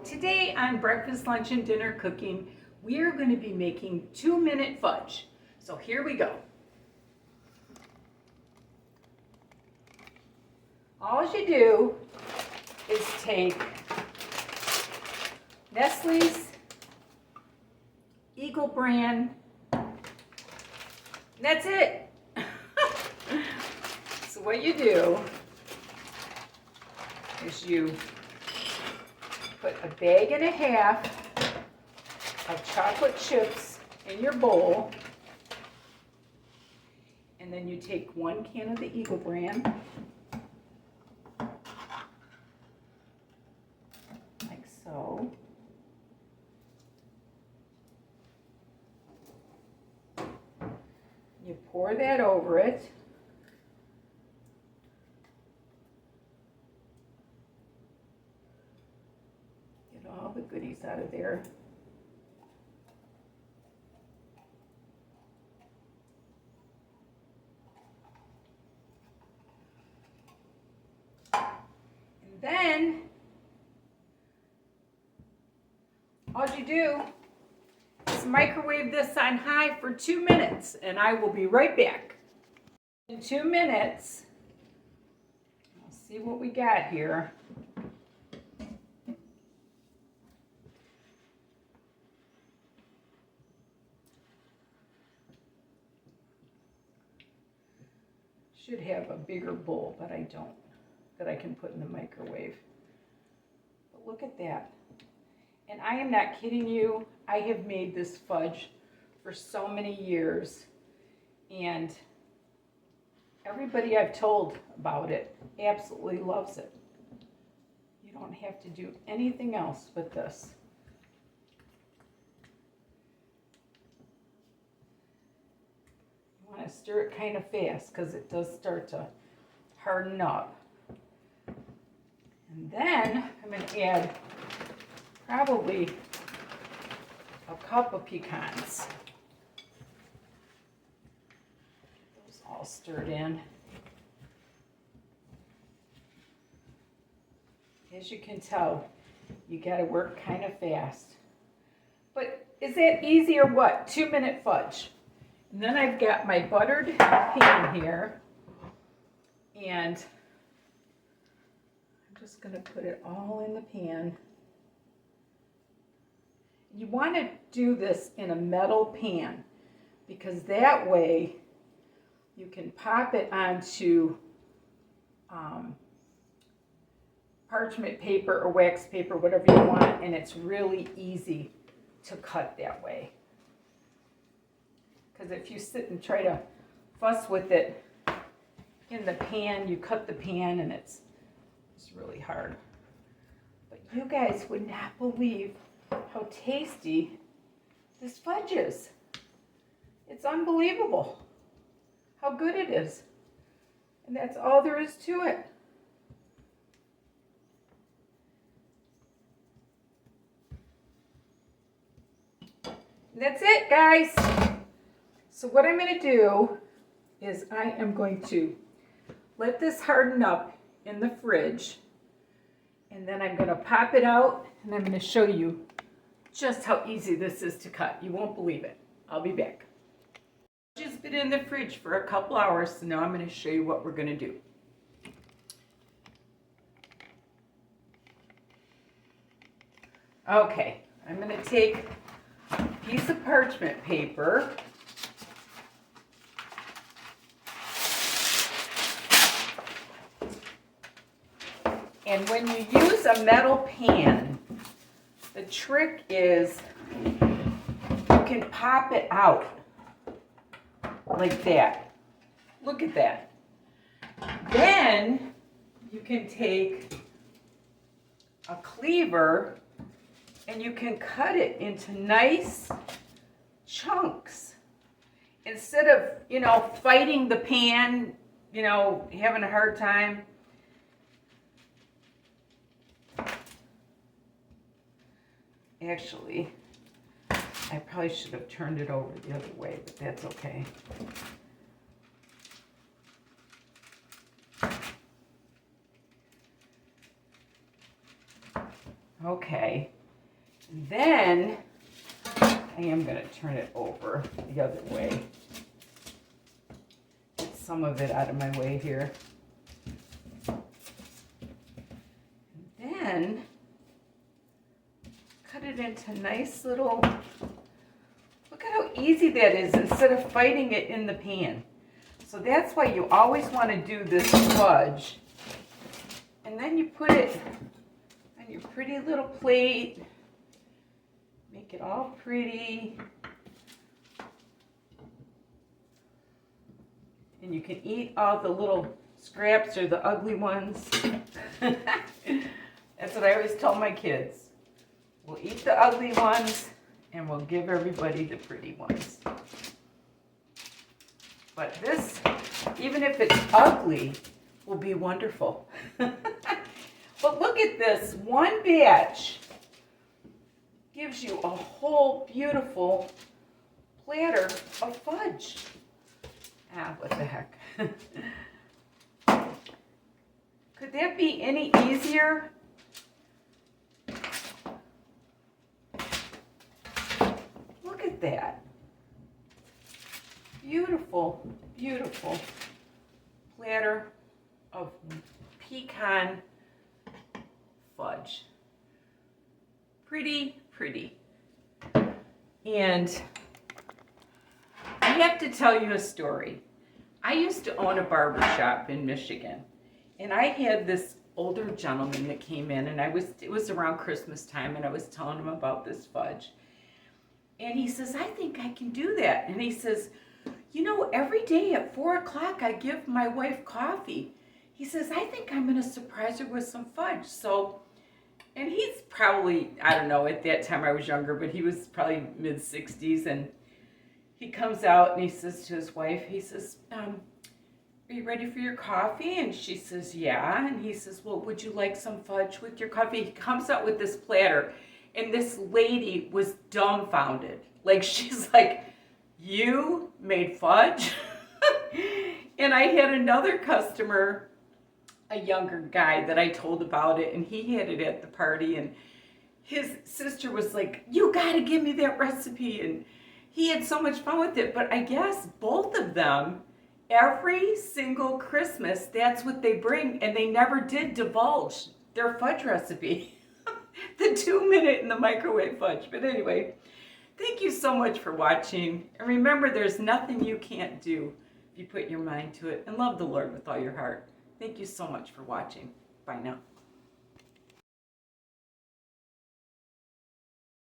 Today on Breakfast, Lunch, and Dinner Cooking, we are going to be making 2-minute fudge. So here we go. All you do is take Nestle's Eagle brand. That's it. So what you do is you put a bag and a half of chocolate chips in your bowl, and then you take 1 can of the Eagle brand, like so. You pour that over it. Get all the goodies out of there. And then all you do is microwave this on high for 2 minutes, and I will be right back. In 2 minutes, let's see what we got here. Should have a bigger bowl, but I don't, that I can put in the microwave. But look at that. And I am not kidding you, I have made this fudge for so many years, and everybody I've told about it absolutely loves it. You don't have to do anything else with this. You want to stir it kind of fast because it does start to harden up. And then I'm going to add probably a cup of pecans. Get those all stirred in. As you can tell, you got to work kind of fast. But is that easy or what? 2-minute fudge. And then I've got my buttered pan here, and I'm just going to put it all in the pan. You want to do this in a metal pan because that way you can pop it onto parchment paper or wax paper, whatever you want, and it's really easy to cut that way. Because if you sit and try to fuss with it in the pan, you cut the pan and it's really hard. But you guys would not believe how tasty this fudge is. It's unbelievable how good it is. And that's all there is to it. And that's it, guys. So what I'm going to do is I am going to let this harden up in the fridge, and then I'm going to pop it out, and I'm going to show you just how easy this is to cut. You won't believe it. I'll be back. Just been in the fridge for a couple hours, so now I'm going to show you what we're going to do. Okay, I'm going to take a piece of parchment paper. And when you use a metal pan, the trick is you can pop it out like that. Look at that. Then you can take a cleaver and you can cut it into nice chunks. Instead of, fighting the pan, having a hard time. Actually, I probably should have turned it over the other way, but that's okay. Okay, Then I am going to turn it over the other way. Get some of it out of my way here. And then cut it into nice little, look at how easy that is instead of fighting it in the pan. So that's why you always want to do this fudge. And then you put it on your pretty little plate. Make it all pretty. And you can eat all the little scraps or the ugly ones. That's what I always tell my kids. We'll eat the ugly ones and we'll give everybody the pretty ones. But this, even if it's ugly, will be wonderful. But look at this, one batch gives you a whole beautiful platter of fudge. Ah, what the heck. Could that be any easier? Look at that. Beautiful, beautiful platter of pecan fudge. Pretty, pretty. And I have to tell you a story. I used to own a barber shop in Michigan, and I had this older gentleman that came in, and it was around Christmas time, and I was telling him about this fudge. And he says, I think I can do that. And he says, you know, every day at 4 o'clock I give my wife coffee. He says, I think I'm going to surprise her with some fudge. So, and he's probably, I don't know, at that time I was younger, but he was probably mid-60s. And he comes out and he says to his wife, he says, are you ready for your coffee? And she says, yeah. And he says, well, would you like some fudge with your coffee? He comes out with this platter. And this lady was dumbfounded. Like, she's like, you made fudge? And I had another customer, a younger guy, that I told about it, and he had it at the party, and his sister was like, you gotta give me that recipe. And he had so much fun with it. But I guess both of them, every single Christmas, that's what they bring, and they never did divulge their fudge recipe. The 2-minute in the microwave fudge. But anyway, thank you so much for watching. And remember, there's nothing you can't do if you put your mind to it. And love the Lord with all your heart. Thank you so much for watching. Bye now.